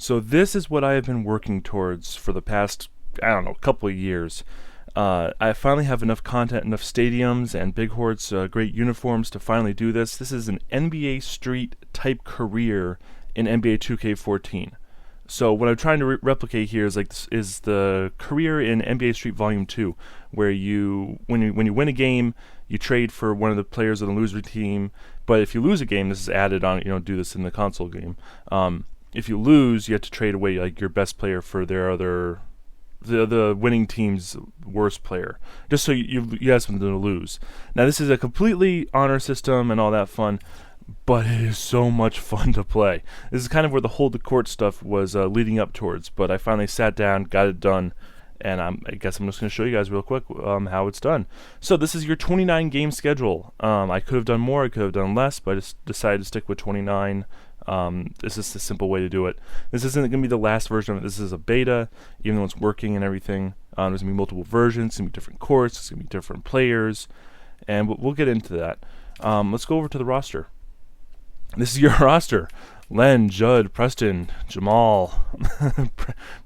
So this is what I have been working towards for the past, I don't know, couple of years. I finally have enough content, enough stadiums and big hordes, great uniforms to finally do this. This is an NBA Street type career in NBA 2K14. So what I'm trying to replicate here is the career in NBA Street Volume 2, where when you win a game, you trade for one of the players of the loser team. But if you lose a game, this is added on. You don't do this in the console game. If you lose, you have to trade away like your best player for the winning team's worst player, just so you have something to lose. Now this is a completely honor system and all that fun, but it is so much fun to play. This is kind of where the hold the court stuff was leading up towards, but I finally sat down, got it done, and I guess I'm just going to show you guys real quick how it's done. So this is your 29 game schedule. I could have done more, I could have done less, but I just decided to stick with 29. This is the simple way to do it. This isn't going to be the last version of it. This is a beta, even though it's working and everything. There's going to be multiple versions, there's going to be different courts, there's going to be different players, and we'll get into that. Let's go over to the roster. This is your roster. Len, Judd, Preston, Jamal,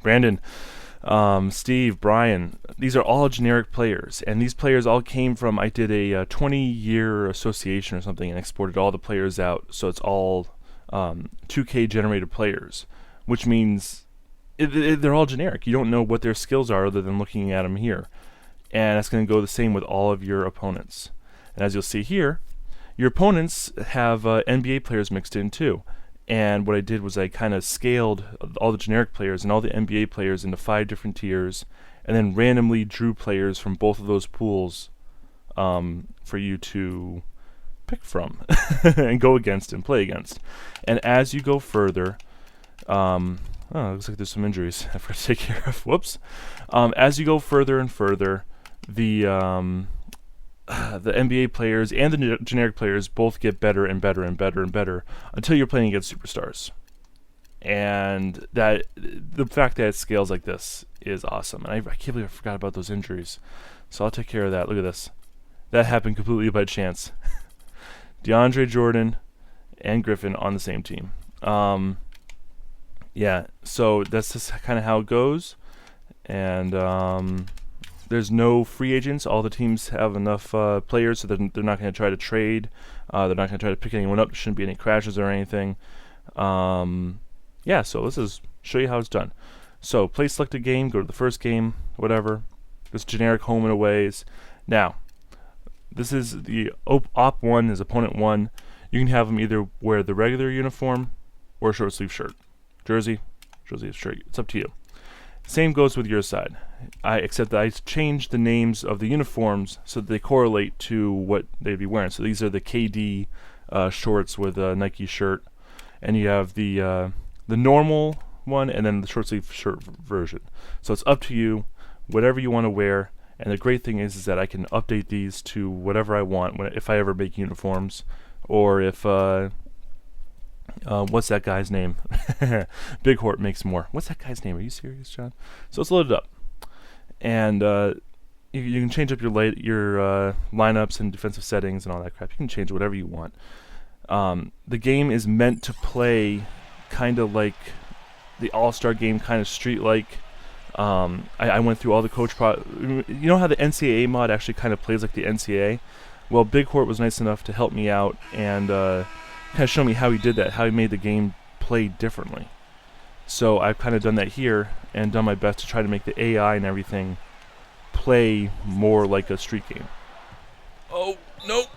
Brandon, Steve, Brian. These are all generic players, and these players all came from, I did a 20-year association or something and exported all the players out, so it's all 2K generated players, which means they're all generic. You don't know what their skills are other than looking at them here, and that's going to go the same with all of your opponents. And as you'll see here, your opponents have NBA players mixed in too. And what I did was I kind of scaled all the generic players and all the NBA players into 5 different tiers, and then randomly drew players from both of those pools for you to pick from and go against and play against. And as you go further, looks like there's some injuries I forgot to take care of. Whoops. As you go further and further, the NBA players and the generic players both get better and better and better and better until you're playing against superstars. And that the fact that it scales like this is awesome. And I can't believe I forgot about those injuries. So I'll take care of that. Look at this. That happened completely by chance. DeAndre Jordan and Griffin on the same team. Yeah, so that's just kind of how it goes. And there's no free agents. All the teams have enough players, so they're not going to try to trade. They're not going to try to pick anyone up. There shouldn't be any crashes or anything. Yeah, so let's just show you how it's done. So play selected game, go to the first game, whatever. It's generic home and aways. Now, this is the op 1 is opponent 1. You can have them either wear the regular uniform or a short sleeve shirt. Jersey, shirt. It's up to you. Same goes with your side. Except that I changed the names of the uniforms so that they correlate to what they'd be wearing. So these are the KD shorts with a Nike shirt, and you have the normal one and then the short sleeve shirt version. So it's up to you, whatever you want to wear. And the great thing is that I can update these to whatever I want if I ever make uniforms, or if what's that guy's name? Big Hort makes more. What's that guy's name? Are you serious, John? So it's loaded up, and you can change up your lineups and defensive settings and all that crap. You can change whatever you want. The game is meant to play kind of like the All-Star game, kind of street-like. I went through all the coach you know how the NCAA mod actually kind of plays like the NCAA? Well, Big Hort was nice enough to help me out and kind of show me how he did that, how he made the game play differently. So I've kind of done that here and done my best to try to make the AI and everything play more like a street game. Oh, nope.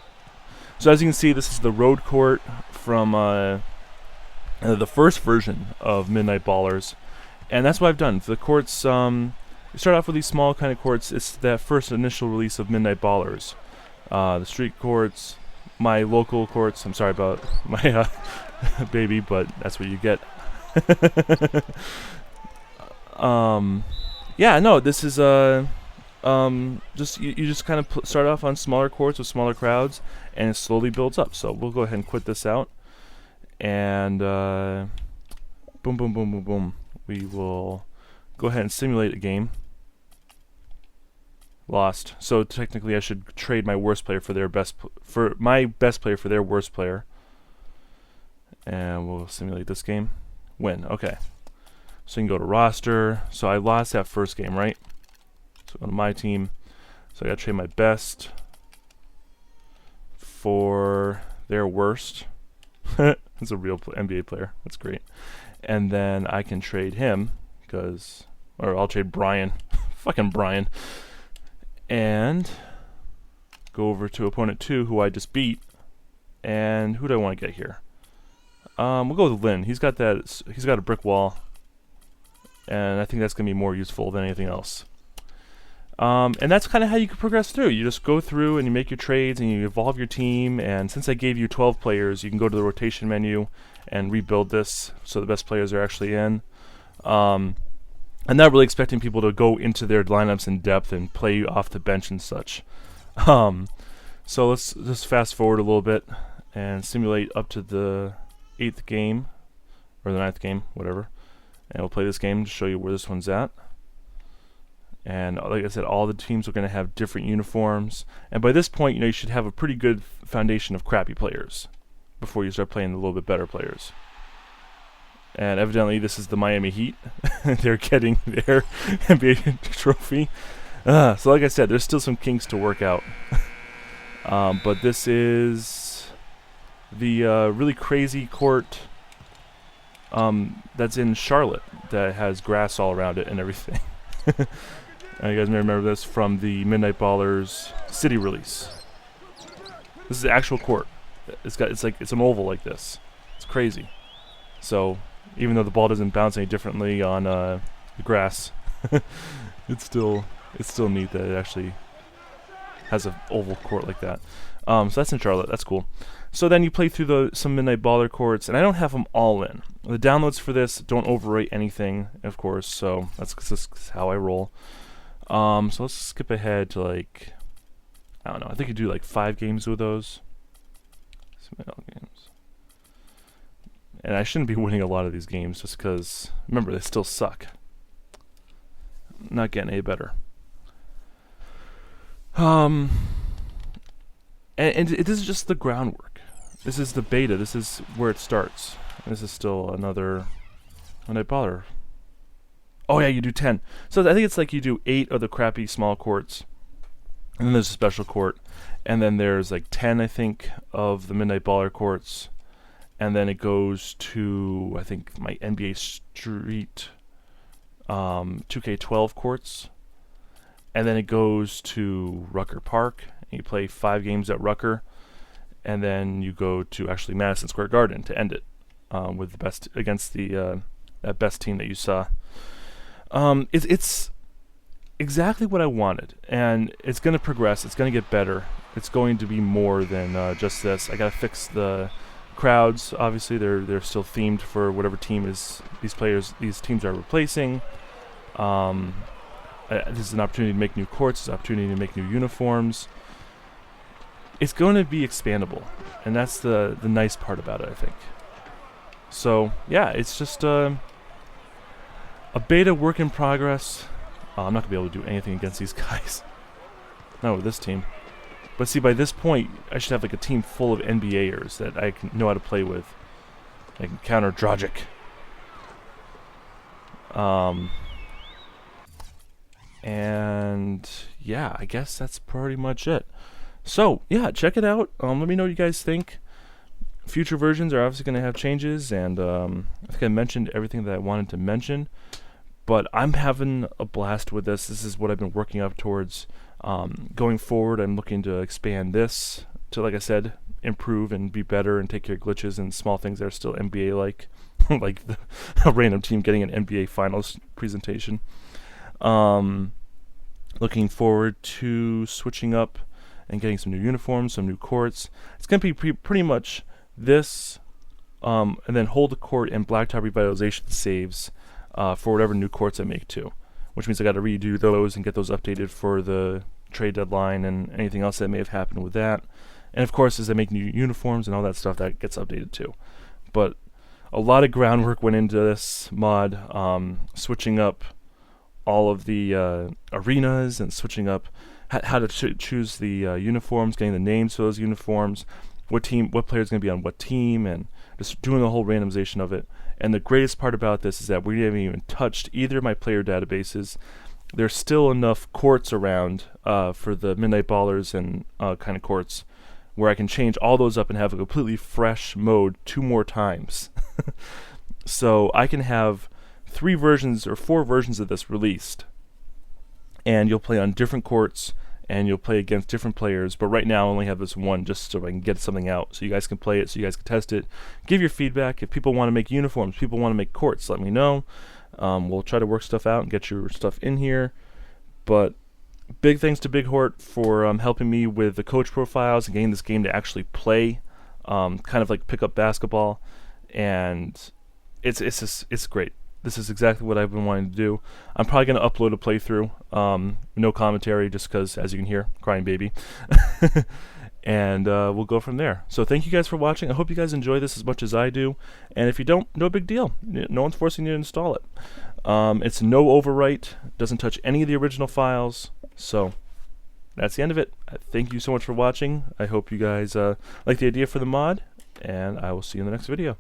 So as you can see, this is the road court from the first version of Midnight Ballers. And that's what I've done. The courts, you start off with these small kind of courts. It's that first initial release of Midnight Ballers. The street courts, my local courts. I'm sorry about my baby, but that's what you get. Yeah, no, this is just you just kind of start off on smaller courts with smaller crowds, and it slowly builds up. So we'll go ahead and quit this out, and boom, boom, boom, boom, boom. We will go ahead and simulate a game. Lost. So technically, I should trade my worst player for their my best player for their worst player. And we'll simulate this game. Win. Okay. So you can go to roster. So I lost that first game, right? So go to my team. So I got to trade my best for their worst. That's a real NBA player. That's great. And then I can trade him or I'll trade Brian. Fucking Brian. And go over to opponent 2, who I just beat. And who do I want to get here? We'll go with Lynn. He's got a brick wall. And I think that's going to be more useful than anything else. And that's kind of how you can progress through. You just go through and you make your trades and you evolve your team. And since I gave you 12 players, you can go to the rotation menu and rebuild this so the best players are actually in. I'm not really expecting people to go into their lineups in depth and play off the bench and such. So let's just fast forward a little bit and simulate up to the 8th game, or the 9th game, whatever. And we'll play this game to show you where this one's at. And like I said, all the teams are going to have different uniforms. And by this point, you should have a pretty good foundation of crappy players before you start playing the little bit better players. And evidently, this is the Miami Heat. They're getting their NBA trophy. So like I said, there's still some kinks to work out. But this is the really crazy court that's in Charlotte that has grass all around it and everything. You guys may remember this from the Midnight Ballers City release. This is the actual court. It's an oval like this. It's crazy. So even though the ball doesn't bounce any differently on the grass, it's still neat that it actually has an oval court like that. So that's in Charlotte. That's cool. So then you play through some Midnight Baller courts, and I don't have them all in. The downloads for this don't overwrite anything, of course, so that's just how I roll. So let's skip ahead to I don't know, I think you do 5 games with those. Games. And I shouldn't be winning a lot of these games just because, remember, they still suck. Not getting any better. And this is just the groundwork. This is the beta. This is where it starts. And this is still another Midnight Baller. Oh yeah, you do 10. So I think it's you do 8 of the crappy small courts, and then there's a special court, and then there's 10, I think, of the Midnight Baller courts, and then it goes to, I think, my NBA Street 2K12 courts, and then it goes to Rucker Park, and you play 5 games at Rucker, and then you go to actually Madison Square Garden to end it with the best against the that best team that you saw. It's exactly what I wanted, and it's going to progress. It's going to get better. It's going to be more than just this. I got to fix the crowds. Obviously, they're still themed for whatever team these teams are replacing. This is an opportunity to make new courts. It's an opportunity to make new uniforms. It's going to be expandable, and that's the nice part about it, I think. So yeah, it's just a beta work in progress. I'm not going to be able to do anything against these guys. Not with this team. But see, by this point, I should have a team full of NBAers that I can know how to play with. I can counter Dragic. And yeah, I guess that's pretty much it. So yeah, check it out. Let me know what you guys think. Future versions are obviously going to have changes, and I think I mentioned everything that I wanted to mention. But I'm having a blast with this. This is what I've been working up towards. Going forward, I'm looking to expand this to, like I said, improve and be better and take care of glitches and small things that are still NBA-like, like a random team getting an NBA Finals presentation. Looking forward to switching up and getting some new uniforms, some new courts. It's going to be pretty much this, and then hold the court and blacktop revitalization saves for whatever new courts I make too, which means I got to redo those and get those updated for the trade deadline and anything else that may have happened with that. And of course, as I make new uniforms and all that stuff, that gets updated too. But a lot of groundwork went into this mod, switching up all of the arenas and switching up how to choose the uniforms, getting the names for those uniforms, what player's going to be on what team, and just doing the whole randomization of it. And the greatest part about this is that we haven't even touched either of my player databases. There's still enough courts around for the Midnight Ballers and kind of courts where I can change all those up and have a completely fresh mode 2 more times. So I can have 3 versions or 4 versions of this released, and you'll play on different courts and you'll play against different players. But right now I only have this one just so I can get something out, so you guys can play it, so you guys can test it, give your feedback. If people want to make uniforms, people want to make courts, let me know. We'll try to work stuff out and get your stuff in here. But big thanks to Big Hort for helping me with the coach profiles and getting this game to actually play, kind of like pick up basketball, and it's great. This is exactly what I've been wanting to do. I'm probably going to upload a playthrough, no commentary, just because, as you can hear, crying baby. And we'll go from there. So thank you guys for watching. I hope you guys enjoy this as much as I do. And if you don't, no big deal. No one's forcing you to install it. It's no overwrite. Doesn't touch any of the original files. So that's the end of it. Thank you so much for watching. I hope you guys like the idea for the mod, and I will see you in the next video.